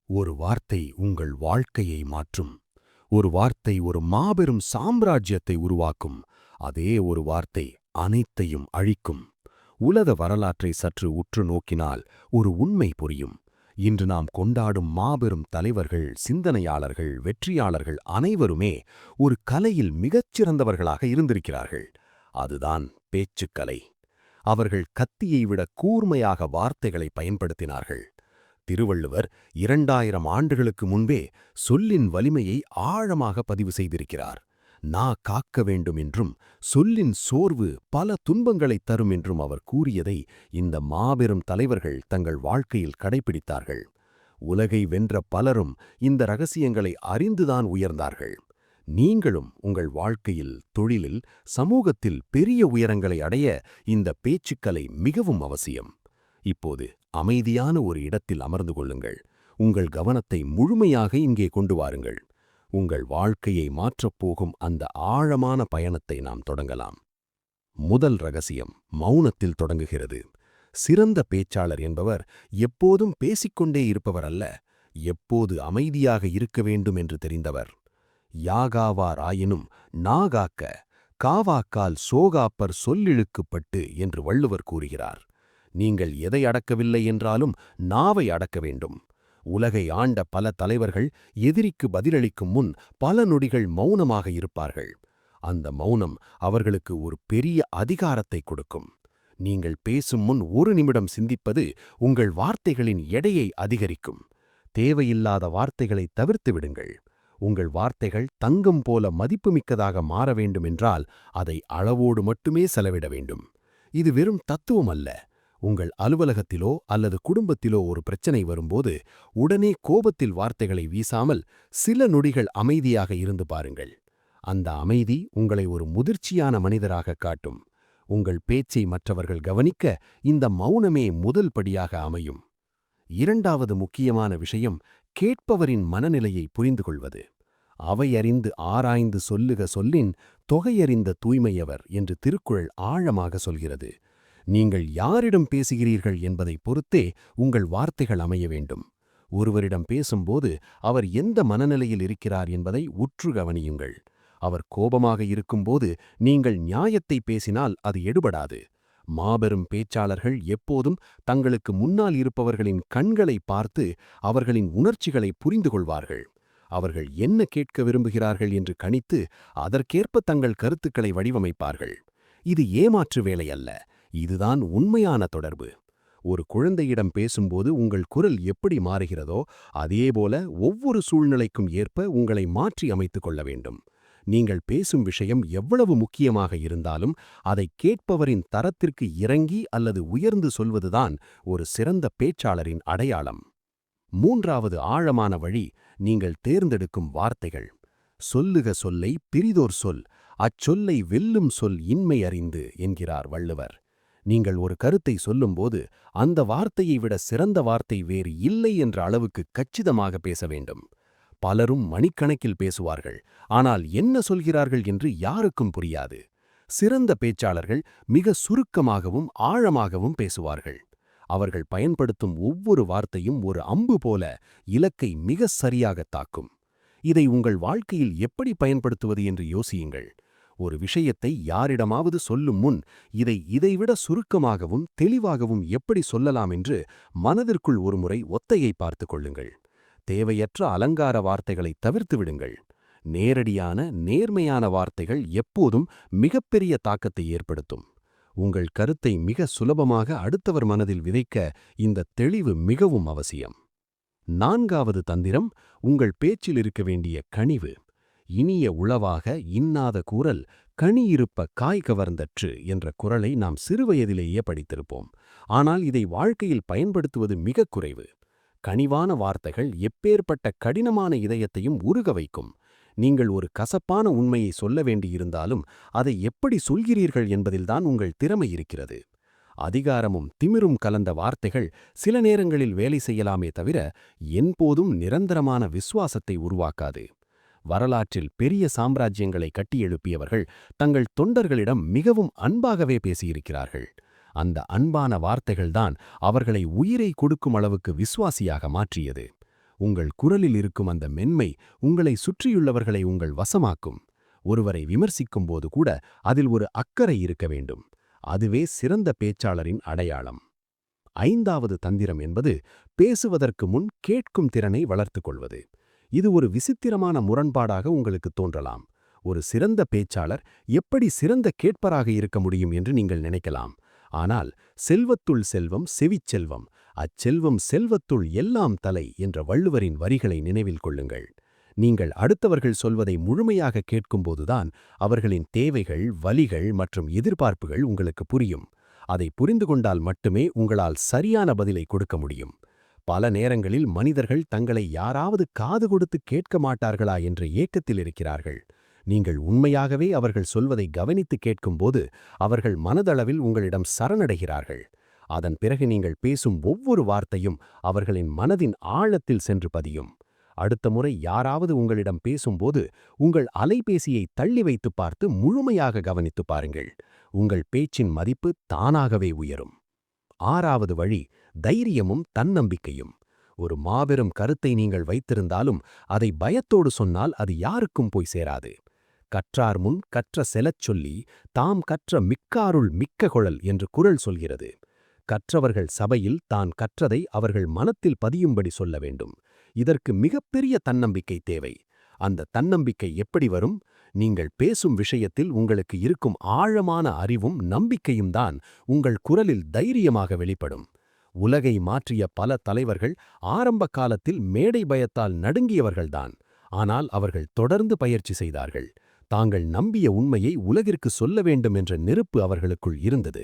ஒரு வார்த்தை உங்கள் வாழ்க்கையை மாற்றும். ஒரு வார்த்தை ஒரு மாபெரும் சாம்ராஜ்யத்தை உருவாக்கும். அதே ஒரு வார்த்தை அனைத்தையும் அழிக்கும். உலக வரலாற்றை சற்று உற்று நோக்கினால் ஒரு உண்மை புரியும். இன்று நாம் கொண்டாடும் மாபெரும் தலைவர்கள், சிந்தனையாளர்கள், வெற்றியாளர்கள் அனைவருமே ஒரு கலையில் மிகச்சிறந்தவர்களாக இருந்திருக்கிறார்கள். அதுதான் பேச்சுக்கலை. அவர்கள் கத்தியை விட கூர்மையாக வார்த்தைகளை பயன்படுத்தினார்கள். திருவள்ளுவர் 2000 ஆண்டுகளுக்கு முன்பே சொல்லின் வலிமையை ஆழமாக பதிவு செய்திருக்கிறார். நா காக்க வேண்டும் என்றும் சொல்லின் சோர்வு பல துன்பங்களைத் தரும் என்றும் அவர் கூறியதை இந்த மாபெரும் தலைவர்கள் தங்கள் வாழ்க்கையில் கடைபிடித்தார்கள். உலகை வென்ற பலரும் இந்த ரகசியங்களை அறிந்துதான் உயர்ந்தார்கள். நீங்களும் உங்கள் வாழ்க்கையில், தொழிலில், சமூகத்தில் பெரிய உயரங்களை அடைய இந்த பேச்சுக்கலை மிகவும் அவசியம். இப்போது அமைதியான ஒரு இடத்தில் அமர்ந்து கொள்ளுங்கள். உங்கள் கவனத்தை முழுமையாக இங்கே கொண்டு வாருங்கள். உங்கள் வாழ்க்கையை மாற்றப்போகும் அந்த ஆழமான பயணத்தை நாம் தொடங்கலாம். முதல் ரகசியம் மௌனத்தில் தொடங்குகிறது. சிறந்த பேச்சாளர் என்பவர் எப்போதும் பேசிக்கொண்டே இருப்பவர் அல்ல, எப்போது அமைதியாக இருக்க வேண்டும் என்று தெரிந்தவர். யாகாவார் ஆயினும் நாகாக்க, காவாக்கால் சோகாப்பர் சொல்லிழுக்குப்பட்டு என்று வள்ளுவர் கூறுகிறார். நீங்கள் எதை அடக்கவில்லை என்றாலும் நாவை அடக்க வேண்டும். உலகை ஆண்ட பல தலைவர்கள் எதிரிக்கு பதிலளிக்கும் முன் பல நொடிகள் மௌனமாக இருப்பார்கள். அந்த மௌனம் அவர்களுக்கு ஒரு பெரிய அதிகாரத்தை கொடுக்கும். நீங்கள் பேசும் முன் ஒரு நிமிடம் சிந்திப்பது உங்கள் வார்த்தைகளின் எடையை அதிகரிக்கும். தேவையில்லாத வார்த்தைகளை தவிர்த்து விடுங்கள். உங்கள் வார்த்தைகள் தங்கம் போல மதிப்புமிக்கதாக மாற வேண்டுமென்றால் அதை அளவோடு மட்டுமே செலவிட வேண்டும். இது வெறும் தத்துவம் அல்ல. உங்கள் அலுவலகத்திலோ அல்லது குடும்பத்திலோ ஒரு பிரச்சனை வரும்போது உடனே கோபத்தில் வார்த்தைகளை வீசாமல் சில நொடிகள் அமைதியாக இருந்து பாருங்கள். அந்த அமைதி உங்களை ஒரு முதிர்ச்சியான மனிதராக காட்டும். உங்கள் பேச்சை மற்றவர்கள் கவனிக்க இந்த மௌனமே முதல் படியாக அமையும். இரண்டாவது முக்கியமான விஷயம் கேட்பவரின் மனநிலையை புரிந்து கொள்வது. அவையறிந்து ஆராய்ந்து சொல்லுக சொல்லின் தொகையறிந்த தூய்மையவர் என்று திருக்குறள் ஆழமாக சொல்கிறது. நீங்கள் யாரிடம் பேசுகிறீர்கள் என்பதை பொறுத்தே உங்கள் வார்த்தைகள் அமைய வேண்டும். ஒருவரிடம் பேசும்போது அவர் எந்த மனநிலையில் இருக்கிறார் என்பதை உற்று கவனியுங்கள். அவர் கோபமாக இருக்கும்போது நீங்கள் நியாயத்தை பேசினால் அது எடுபடாது. மாபெரும் பேச்சாளர்கள் எப்போதும் தங்களுக்கு முன்னால் இருப்பவர்களின் கண்களை பார்த்து அவர்களின் உணர்ச்சிகளை புரிந்து கொள்வார்கள். அவர்கள் என்ன கேட்க விரும்புகிறார்கள் என்று கணித்து அதற்கேற்ப தங்கள் கருத்துக்களை வடிவமைப்பார்கள். இது ஏமாற்று வேலை அல்ல, இதுதான் உண்மையான தொடர்பு. ஒரு குழந்தையிடம் பேசும்போது உங்கள் குரல் எப்படி மாறுகிறதோ அதேபோல ஒவ்வொரு சூழ்நிலைக்கும் ஏற்ப உங்களை மாற்றி அமைத்துக் கொள்ள வேண்டும். நீங்கள் பேசும் விஷயம் எவ்வளவு முக்கியமாக இருந்தாலும் அதை கேட்பவரின் தரத்திற்கு இறங்கி அல்லது உயர்ந்து சொல்வதுதான் ஒரு சிறந்த பேச்சாளரின் அடையாளம். மூன்றாவது ஆழமான வழி நீங்கள் தேர்ந்தெடுக்கும் வார்த்தைகள். சொல்லுக சொல்லை பிரிதோர் சொல், அச்சொல்லை வெல்லும் சொல் இன்மை அறிந்து என்கிறார் வள்ளுவர். நீங்கள் ஒரு கருத்தை சொல்லும்போது அந்த வார்த்தையை விட சிறந்த வார்த்தை வேறு இல்லை என்ற அளவுக்கு கச்சிதமாக பேச வேண்டும். பலரும் மணிக்கணக்கில் பேசுவார்கள், ஆனால் என்ன சொல்கிறார்கள் என்று யாருக்கும் புரியாது. சிறந்த பேச்சாளர்கள் மிக சுருக்கமாகவும் ஆழமாகவும் பேசுவார்கள். அவர்கள் பயன்படுத்தும் ஒவ்வொரு வார்த்தையும் ஒரு அம்பு போல இலக்கை மிக சரியாக தாக்கும். இதை உங்கள் வாழ்க்கையில் எப்படி பயன்படுத்துவது என்று யோசியுங்கள். ஒரு விஷயத்தை யாரிடமாவது சொல்லும் முன் இதைவிட சுருக்கமாகவும் தெளிவாகவும் எப்படி சொல்லலாம் என்று மனதிற்குள் ஒருமுறை ஒத்தையை பார்த்து கொள்ளுங்கள். தேவையற்ற அலங்கார வார்த்தைகளை தவிர்த்து விடுங்கள். நேரடியான நேர்மையான வார்த்தைகள் எப்போதும் மிகப்பெரிய தாக்கத்தை ஏற்படுத்தும். உங்கள் கருத்தை மிக சுலபமாக அடுத்தவர் மனதில் விதைக்க இந்த தெளிவு மிகவும் அவசியம். நான்காவது தந்திரம் உங்கள் பேச்சில் இருக்க வேண்டிய கனிவு. இனிய உளவாக இன்னாத கூறல் கனியிருப்ப காய் கவர்ந்தற்று என்ற குறளை நாம் சிறுவயதிலேயே படித்திருப்போம். ஆனால் இதை வாழ்க்கையில் பயன்படுத்துவது மிக குறைவு. கனிவான வார்த்தைகள் எப்பேற்பட்ட கடினமான இதயத்தையும் உருக வைக்கும். நீங்கள் ஒரு கசப்பான உண்மையை சொல்ல வேண்டியிருந்தாலும் அதை எப்படி சொல்கிறீர்கள் என்பதில்தான் உங்கள் திறமை இருக்கிறது. அதிகாரமும் திமிரும் கலந்த வார்த்தைகள் சில நேரங்களில் வேலை செய்யலாமே தவிர என்போதும் நிரந்தரமான விசுவாசத்தை உருவாக்காது. வரலாற்றில் பெரிய சாம்ராஜ்யங்களை கட்டியெழுப்பியவர்கள் தங்கள் தொண்டர்களிடம் மிகவும் அன்பாகவே பேசியிருக்கிறார்கள். அந்த அன்பான வார்த்தைகள்தான் அவர்களை உயிரை கொடுக்கும் அளவுக்கு விசுவாசியாக மாற்றியது. உங்கள் குரலில் இருக்கும் அந்த மென்மை உங்களை சுற்றியுள்ளவர்களை உங்கள் வசமாக்கும். ஒருவரை விமர்சிக்கும் போது கூட அதில் ஒரு அக்கறை இருக்க வேண்டும். அதுவே சிறந்த பேச்சாளரின் அடையாளம். 5வது தந்திரம் என்பது பேசுவதற்கு முன் கேட்கும் திறனை வளர்த்துக் கொள்வது. இது ஒரு விசித்திரமான முரண்பாடாக உங்களுக்கு தோன்றலாம். ஒரு சிறந்த பேச்சாளர் எப்படி சிறந்த கேட்பராக இருக்க முடியும் என்று நீங்கள் நினைக்கலாம். ஆனால் செல்வத்துள் செல்வம் செவிச்செல்வம், அச்செல்வம் செல்வத்துள் எல்லாம் தலை என்ற வள்ளுவரின் வரிகளை நினைவில் கொள்ளுங்கள். நீங்கள் அடுத்தவர்கள் சொல்வதை முழுமையாக கேட்கும்போதுதான் அவர்களின் தேவைகள், வலிகள் மற்றும் எதிர்பார்ப்புகள் உங்களுக்கு புரியும். அதை புரிந்து கொண்டால் மட்டுமே உங்களால் சரியான பதிலை கொடுக்க முடியும். பல நேரங்களில் மனிதர்கள் தங்களை யாராவது காது கொடுத்து கேட்க மாட்டார்களா என்ற ஏக்கத்தில் இருக்கிறார்கள். நீங்கள் உண்மையாகவே அவர்கள் சொல்வதை கவனித்து கேட்கும்போது அவர்கள் மனதளவில் உங்களிடம் சரணடைகிறார்கள். அதன் பிறகு நீங்கள் பேசும் ஒவ்வொரு வார்த்தையும் அவர்களின் மனதின் ஆழத்தில் சென்று பதியும். அடுத்த முறை யாராவது உங்களிடம் பேசும்போது உங்கள் அலைபேசியை தள்ளி வைத்து பார்த்து முழுமையாக கவனித்து பாருங்கள். உங்கள் பேச்சின் மதிப்பு தானாகவே உயரும். 6வது வழி தைரியமும் தன்னம்பிக்கையும். ஒரு மாபெரும் கருத்தை நீங்கள் வைத்திருந்தாலும் அதை பயத்தோடு சொன்னால் அது யாருக்கும் போய் சேராது. கற்றார் முன் கற்ற செலச் சொல்லி தாம் கற்ற மிக்காருள் மிக்க கொளல் என்று குறள் சொல்கிறது. கற்றவர்கள் சபையில் தான் கற்றதை அவர்கள் மனத்தில் பதியும்படி சொல்ல வேண்டும். இதற்கு மிகப்பெரிய தன்னம்பிக்கை தேவை. அந்த தன்னம்பிக்கை எப்படி வரும்? நீங்கள் பேசும் விஷயத்தில் உங்களுக்கு இருக்கும் ஆழமான அறிவும் நம்பிக்கையும் தான் உங்கள் குரலில் தைரியமாக வெளிப்படும். உலகை மாற்றிய பல தலைவர்கள் ஆரம்ப காலத்தில் மேடை பயத்தால் நடுங்கியவர்கள்தான். ஆனால் அவர்கள் தொடர்ந்து பயிற்சி செய்தார்கள். தாங்கள் நம்பிய உண்மையை உலகிற்கு சொல்ல வேண்டும் என்ற நெருப்பு அவர்களுக்குள் இருந்தது.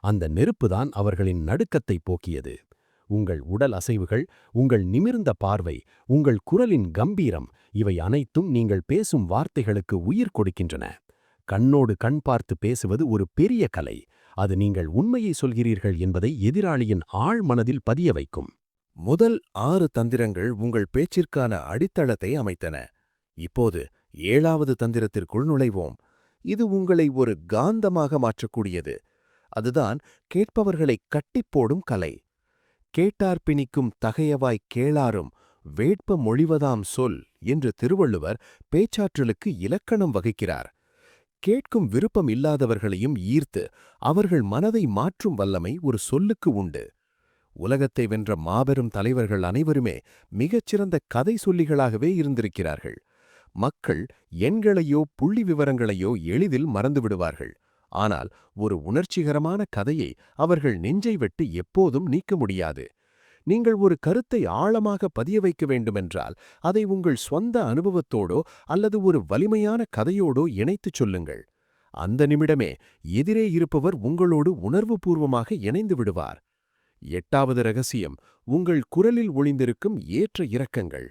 அந்த நெருப்புதான் அவர்களின் நடுக்கத்தை போக்கியது. உங்கள் உடல் அசைவுகள், உங்கள் நிமிர்ந்த பார்வை, உங்கள் குரலின் கம்பீரம், இவை அனைத்தும் நீங்கள் பேசும் வார்த்தைகளுக்கு உயிர் கொடுக்கின்றன. கண்ணோடு கண் பார்த்து பேசுவது ஒரு பெரிய கலை. அது நீங்கள் உண்மையை சொல்கிறீர்கள் என்பதை எதிராளியின் ஆழ் மனதில் பதிய வைக்கும். முதல் 6 தந்திரங்கள் உங்கள் பேச்சிற்கான அடித்தளத்தை அமைத்தன. இப்போது 7வது தந்திரத்திற்குள் நுழைவோம். இது உங்களை ஒரு காந்தமாக மாற்றக்கூடியது. அதுதான் கேட்பவர்களை கட்டிப்போடும் கலை. கேட்டார் பிணிக்கும் தகையவாய் கேளாரும் வேட்ப மொழிவதாம் சொல் என்று திருவள்ளுவர் பேச்சாற்றலுக்கு இலக்கணம் வகிக்கிறார். கேட்கும் விருப்பம் இல்லாதவர்களையும் ஈர்த்து அவர்கள் மனதை மாற்றும் வல்லமை ஒரு சொல்லுக்கு உண்டு. உலகத்தை வென்ற மாபெரும் தலைவர்கள் அனைவருமே மிகச்சிறந்த கதை சொல்லிகளாகவே இருந்திருக்கிறார்கள். மக்கள் எண்களையோ புள்ளி விவரங்களையோ எளிதில் மறந்துவிடுவார்கள். ஆனால் ஒரு உணர்ச்சிகரமான கதையை அவர்கள் நெஞ்சை விட்டு எப்போதும் நீக்க முடியாது. நீங்கள் ஒரு கருத்தை ஆழமாக பதிய வைக்க வேண்டுமென்றால் அதை உங்கள் சொந்த அனுபவத்தோடோ அல்லது ஒரு வலிமையான கதையோடோ இணைத்துச் சொல்லுங்கள். அந்த நிமிடமே எதிரே இருப்பவர் உங்களோடு உணர்வுபூர்வமாக இணைந்து விடுவார். 8வது ரகசியம் உங்கள் குரலில் ஒளிந்திருக்கும் ஏற்ற இறக்கங்கள்.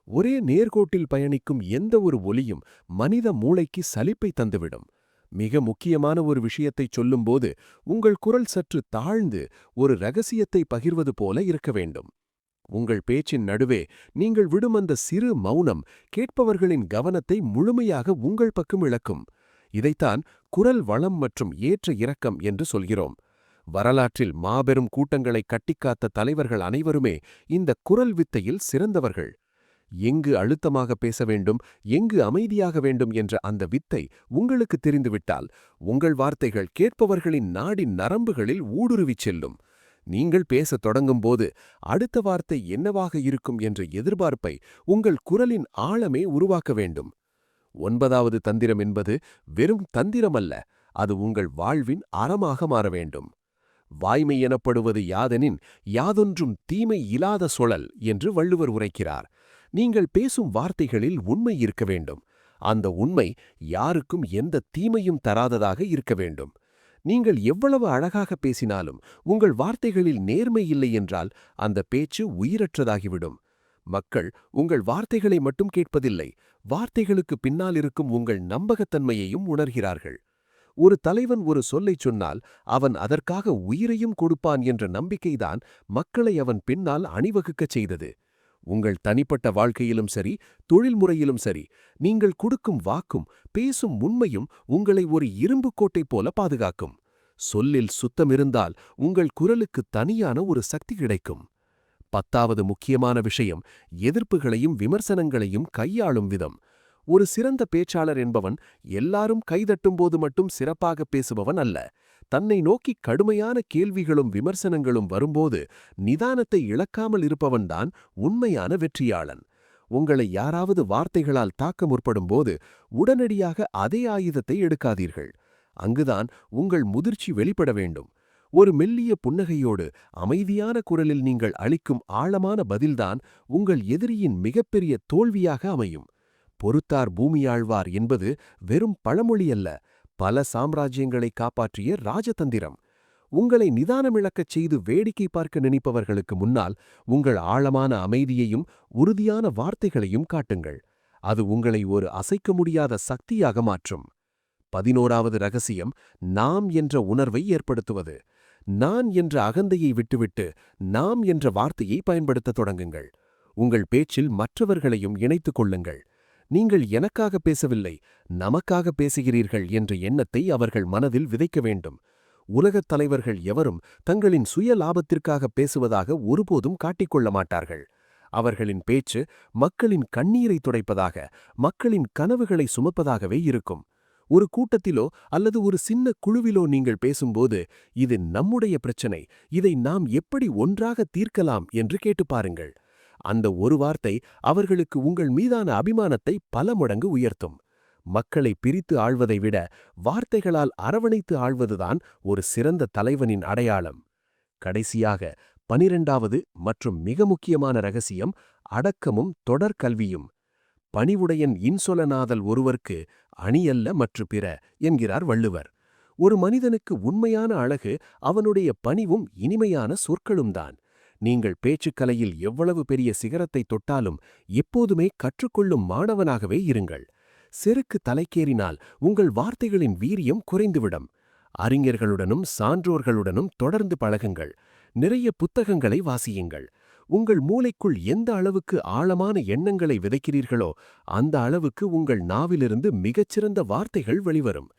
ஒரே நேர்கோட்டில் பயணிக்கும் எந்த ஒரு ஒலியும் மனித மூளைக்கு சலிப்பை தந்துவிடும். மிக முக்கியமான ஒரு விஷயத்தைச் சொல்லும்போது உங்கள் குரல் சற்று தாழ்ந்து ஒரு ரகசியத்தை பகிர்வது போல இருக்க வேண்டும். உங்கள் பேச்சின் நடுவே நீங்கள் விடும் அந்த சிறு மௌனம் கேட்பவர்களின் கவனத்தை முழுமையாக உங்கள் பக்கம் இழக்கும். இதைத்தான் குரல் வளம் மற்றும் ஏற்ற இறக்கம் என்று சொல்கிறோம். வரலாற்றில் மாபெரும் கூட்டங்களை கட்டிக்காத்த தலைவர்கள் அனைவருமே இந்த குரல் வித்தையில் சிறந்தவர்கள். எங்கு அழுத்தமாக பேச வேண்டும், எங்கு அமைதியாக வேண்டும் என்ற அந்த வித்தை உங்களுக்கு தெரிந்துவிட்டால் உங்கள் வார்த்தைகள் கேட்பவர்களின் நாடி நரம்புகளில் ஊடுருவிச் செல்லும். நீங்கள் பேசத் தொடங்கும்போது அடுத்த வார்த்தை என்னவாக இருக்கும் என்ற எதிர்பார்ப்பை உங்கள் குரலின் ஆழமே உருவாக்க வேண்டும். 9வது தந்திரம் என்பது வெறும் தந்திரமல்ல, அது உங்கள் வாழ்வின் அறமாக மாற வேண்டும். வாய்மை எனப்படுவது யாதெனின் யாதொன்றும் தீமை இலாத சொழல் என்று வள்ளுவர் உரைக்கிறார். நீங்கள் பேசும் வார்த்தைகளில் உண்மை இருக்க வேண்டும். அந்த உண்மை யாருக்கும் எந்த தீமையும் தராததாக இருக்க வேண்டும். நீங்கள் எவ்வளவு அழகாக பேசினாலும் உங்கள் வார்த்தைகளில் நேர்மை இல்லை என்றால் அந்த பேச்சு உயிரற்றதாகிவிடும். மக்கள் உங்கள் வார்த்தைகளை மட்டும் கேட்பதில்லை, வார்த்தைகளுக்கு பின்னால் இருக்கும் உங்கள் நம்பகத்தன்மையையும் உணர்கிறார்கள். ஒரு தலைவன் ஒரு சொல்லைச் சொன்னால் அவன் அதற்காக உயிரையும் கொடுப்பான் என்ற நம்பிக்கைதான் மக்களை அவன் பின்னால் அணிவகுக்கச் செய்தது. உங்கள் தனிப்பட்ட வாழ்க்கையிலும் சரி, தொழில்முறையிலும் சரி, நீங்கள் கொடுக்கும் வாக்கும் பேசும் உண்மையும் உங்களை ஒரு இரும்பு கோட்டை போல பாதுகாக்கும். சொல்லில் சுத்தமிருந்தால் உங்கள் குரலுக்கு தனியான ஒரு சக்தி கிடைக்கும். 10வது முக்கியமான விஷயம் எதிர்ப்புகளையும் விமர்சனங்களையும் கையாளும் விதம். ஒரு சிறந்த பேச்சாளர் என்பவன் எல்லாரும் கைதட்டும்போது மட்டும் சிறப்பாக பேசுபவன் அல்ல. தன்னை நோக்கி கடுமையான கேள்விகளும் விமர்சனங்களும் வரும்போது நிதானத்தை இழக்காமல் இருப்பவன்தான் உண்மையான வெற்றியாளன். உங்களை யாராவது வார்த்தைகளால் தாக்க முற்படும்போது உடனடியாக அதே ஆயுதத்தை எடுக்காதீர்கள். அங்குதான் உங்கள் முதிர்ச்சி வெளிப்பட வேண்டும். ஒரு மெல்லிய புன்னகையோடு அமைதியான குரலில் நீங்கள் அளிக்கும் ஆழமான பதில்தான் உங்கள் எதிரியின் மிகப்பெரிய தோல்வியாக அமையும். பொறுத்தார் பூமியாழ்வார் என்பது வெறும் பழமொழி அல்ல, பல சாம்ராஜ்யங்களை காப்பாற்றிய ராஜதந்திரம். உங்களை நிதானமிழக்கச் செய்து வேடிக்கை பார்க்க நினைப்பவர்களுக்கு முன்னால் உங்கள் ஆழமான அமைதியையும் உறுதியான வார்த்தைகளையும் காட்டுங்கள். அது உங்களை ஒரு அசைக்க முடியாத சக்தியாக மாற்றும். 11வது ரகசியம் நாம் என்ற உணர்வை ஏற்படுத்துவது. நான் என்ற அகந்தையை விட்டுவிட்டு நாம் என்ற வார்த்தையை பயன்படுத்தத் தொடங்குங்கள். உங்கள் பேச்சில் மற்றவர்களையும் இணைத்துக் கொள்ளுங்கள். நீங்கள் எனக்காக பேசவில்லை, நமக்காக பேசுகிறீர்கள் என்ற எண்ணத்தை அவர்கள் மனதில் விதைக்க வேண்டும். உலகத் தலைவர்கள் எவரும் தங்களின் சுய லாபத்திற்காக பேசுவதாக ஒருபோதும் காட்டிக்கொள்ள மாட்டார்கள். அவர்களின் பேச்சு மக்களின் கண்ணீரை துடைப்பதாக, மக்களின் கனவுகளை சுமப்பதாகவே இருக்கும். ஒரு கூட்டத்திலோ அல்லது ஒரு சின்ன குழுவிலோ நீங்கள் பேசும்போது, இது நம்முடைய பிரச்சனை, இதை நாம் எப்படி ஒன்றாக தீர்க்கலாம் என்று கேட்டு பாருங்கள். அந்த ஒரு வார்த்தை அவர்களுக்கு உங்கள் மீதான அபிமானத்தை பல மடங்கு உயர்த்தும். மக்களை பிரித்து ஆள்வதை விட வார்த்தைகளால் அரவணைத்து ஆள்வதுதான் ஒரு சிறந்த தலைவனின் அடையாளம். கடைசியாக 12வது மற்றும் மிக முக்கியமான ரகசியம் அடக்கமும் தொடர்கல்வியும். பணிவுடையன் இன்சொலனாதல் ஒருவர்க்கு அணியல்ல மற்று பிற என்கிறார் வள்ளுவர். ஒரு மனிதனுக்கு உண்மையான அழகு அவனுடைய பணிவும் இனிமையான சொற்களும்தான். நீங்கள் பேச்சுக்கலையில் எவ்வளவு பெரிய சிகரத்தை தொட்டாலும் எப்போதுமே கற்றுக்கொள்ளும் மாணவனாகவே இருங்கள். செருக்கு தலைக்கேறினால் உங்கள் வார்த்தைகளின் வீரியம் குறைந்துவிடும். அறிஞர்களுடனும் சான்றோர்களுடனும் தொடர்ந்து பழகுங்கள். நிறைய புத்தகங்களை வாசியுங்கள். உங்கள் மூளைக்குள் எந்த அளவுக்கு ஆழமான எண்ணங்களை விதைக்கிறீர்களோ அந்த அளவுக்கு உங்கள் நாவிலிருந்து மிகச்சிறந்த வார்த்தைகள் வெளிவரும்.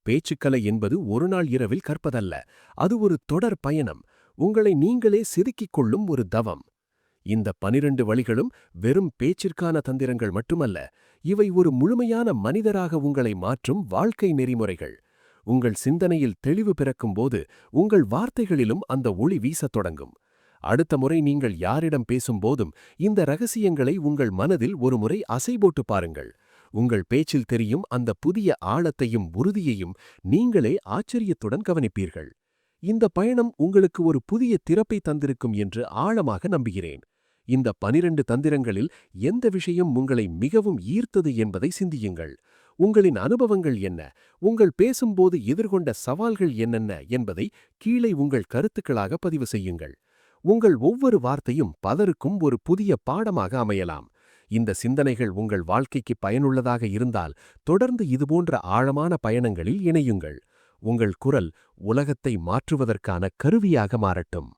பேச்சுக்கலை என்பது ஒரு நாள் இரவில் கற்பதல்ல, அது ஒரு தொடர் பயணம், உங்களை நீங்களே செதுக்கிக் கொள்ளும் ஒரு தவம். இந்த 12 வழிகளும் வெறும் பேச்சிற்கான தந்திரங்கள் மட்டுமல்ல, இவை ஒரு முழுமையான மனிதராக உங்களை மாற்றும் வாழ்க்கை நெறிமுறைகள். உங்கள் சிந்தனையில் தெளிவு பிறக்கும்போது உங்கள் வார்த்தைகளிலும் அந்த ஒளி வீசத் தொடங்கும். அடுத்த முறை நீங்கள் யாரிடம் பேசும்போதும் இந்த ரகசியங்களை உங்கள் மனதில் ஒருமுறை அசை போட்டு பாருங்கள். உங்கள் பேச்சில் தெரியும் அந்த புதிய ஆழத்தையும் உறுதியையும் நீங்களே ஆச்சரியத்துடன் கவனிப்பீர்கள். இந்த பயணம் உங்களுக்கு ஒரு புதிய திறப்பை தந்திருக்கும் என்று ஆழமாக நம்புகிறேன். இந்த 12 தந்திரங்களில் எந்த விஷயம் உங்களை மிகவும் ஈர்த்தது என்பதை சிந்தியுங்கள். உங்களின் அனுபவங்கள் என்ன, உங்கள் பேசும்போது எதிர்கொண்ட சவால்கள் என்னென்ன என்பதை கீழே உங்கள் கருத்துக்களாக பதிவு செய்யுங்கள். உங்கள் ஒவ்வொரு வார்த்தையும் பலருக்கும் ஒரு புதிய பாடமாக அமையலாம். இந்த சிந்தனைகள் உங்கள் வாழ்க்கைக்கு பயனுள்ளதாக இருந்தால் தொடர்ந்து இதுபோன்ற ஆழமான பயணங்களில் இணையுங்கள். உங்கள் குரல் உலகத்தை மாற்றுவதற்கான கருவியாக மாறட்டும்.